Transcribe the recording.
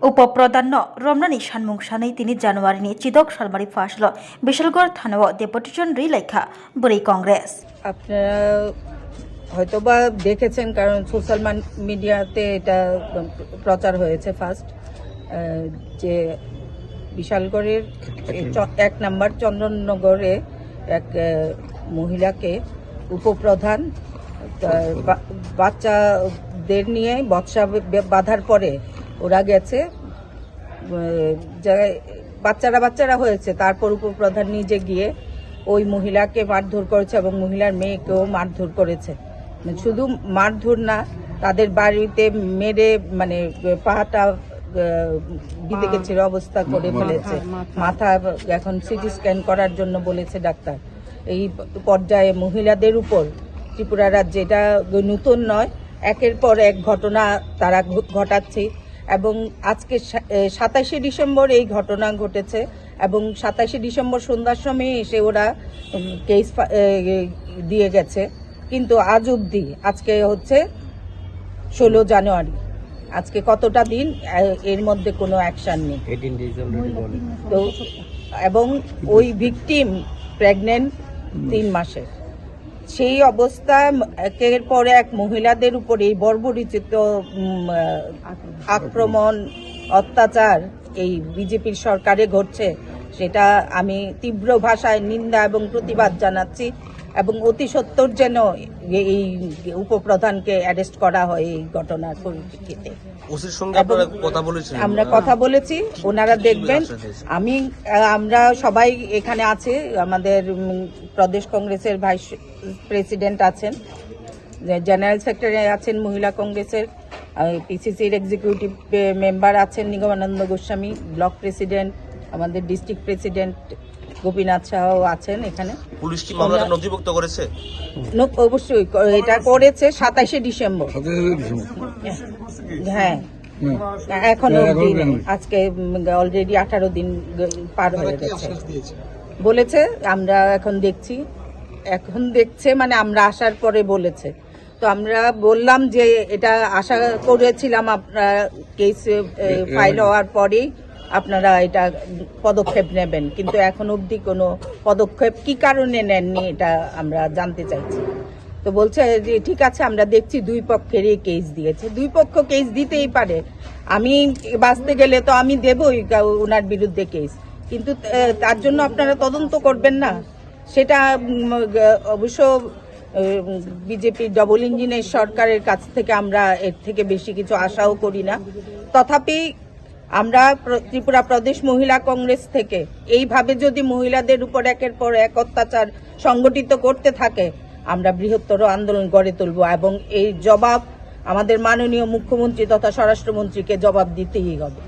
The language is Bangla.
उपप्रधान रमनानि सानमुं सानै तिनि जानुवारिनि चिदक सालमारि फासल बिशालगढ़ थानाव डेपुटेशन रिलाइखा बुरै कांग्रेस। আপনারা হয়তোবা দেখেছেন, কারণ সোশ্যাল মিডিয়াতে এটা প্রচার হয়েছে ফার্স্ট, যে বিশালগড়ের 1 নম্বর চন্দননগরে এক মহিলাকে উপপ্রধান বাচ্চাদের নিয়ে বৎসা বাঁধার পরে ওরা গেছে, বাচ্চারা হয়েছে, তারপর উপপ্রধান নিজে গিয়ে ওই মহিলাকে মারধর করেছে এবং মহিলার মেয়েকেও মারধর করেছে। শুধু মারধর না, তাদের বাড়িতে মেরে মানে পাটা বিঁধে গেছে অবস্থা করে ফেলেছে, মাথা এখন সিটি স্ক্যান করার জন্য বলেছে ডাক্তার। এই পর্যায়ে মহিলাদের উপর ত্রিপুরা রাজ্যে, এটা নতুন নয়, একের পর এক ঘটনা তারা ঘটাচ্ছে এবং আজকে 27শে ডিসেম্বর এই ঘটনা ঘটেছে এবং 27শে ডিসেম্বর সন্ধ্যার সময় এসে ওরা কেস দিয়ে গেছে, কিন্তু আজ অবধি, আজকে হচ্ছে 16 জানুয়ারি, আজকে কতটা দিন, এর মধ্যে কোনো অ্যাকশন নেই। তো এবং ওই ভিকটিম প্রেগনেন্ট 3 মাসের, সেই অবস্থায় একের পর এক মহিলাদের উপর এই বর্বরিচিত আক্রমণ, অত্যাচার এই বিজেপির সরকারে ঘটছে, সেটা আমি তীব্র ভাষায় নিন্দা এবং প্রতিবাদ জানাচ্ছি এবং অতি সত্বর যেন এই উপপ্রধানকে অ্যারেস্ট করা হয় এই ঘটনার পরিপ্রেক্ষিতে। আমরা কথা বলেছি, ওনারা দেখবেন। আমরা সবাই এখানে আছে, আমাদের প্রদেশ কংগ্রেসের ভাইস প্রেসিডেন্ট আছেন, জেনারেল সেক্রেটারি আছেন মহিলা কংগ্রেসের, পিসিসির এক্সিকিউটিভ মেম্বার আছেন নিগমানন্দ গোস্বামী, ব্লক প্রেসিডেন্ট, আমাদের ডিস্ট্রিক্ট প্রেসিডেন্ট গোপীনাথ সাহ আছেন এখানে। পুলিশ কি মামলাটা নথিভুক্ত করেছে? অবশ্যই এটা করেছে 27শে ডিসেম্বর। হ্যাঁ, এখনো আজকে অলরেডি 18 দিন পার হয়ে গেছে বলেছে। আমরা এখন দেখছে মানে আমরা আসার পরে বলেছে, তো আমরা বললাম যে এটা আশা করেছিলাম আপনারা কেস ফাইল হওয়ার পরেই আপনারা এটা পদক্ষেপ নেবেন, কিন্তু এখন অবধি কোনো পদক্ষেপ কি কারণে নেননি এটা আমরা জানতে চাইছি। তো বলছে যে ঠিক আছে, আমরা দেখছি, 2 পক্ষেরই কেস দিয়েছে। 2 পক্ষ কেস দিতেই পারে, আমি বাঁচতে গেলে তো আমি দেবই ওনার বিরুদ্ধে কেস, কিন্তু তার জন্য আপনারা তদন্ত করবেন না, সেটা অবশ্য বিজেপির ডবল ইঞ্জিনের সরকারের কাছ থেকে আমরা এর থেকে বেশি কিছু আশাও করি না। তথাপি আমরা ত্রিপুরা প্রদেশ মহিলা কংগ্রেস থেকে এইভাবে যদি মহিলাদের উপর একের পর এক অত্যাচার সংগঠিত করতে থাকে, আমরা বৃহত্তর আন্দোলন গড়ে তুলব এবং এই জবাব আমাদের মাননীয় মুখ্যমন্ত্রী তথা স্বরাষ্ট্রমন্ত্রীকে জবাব দিতেই হবে।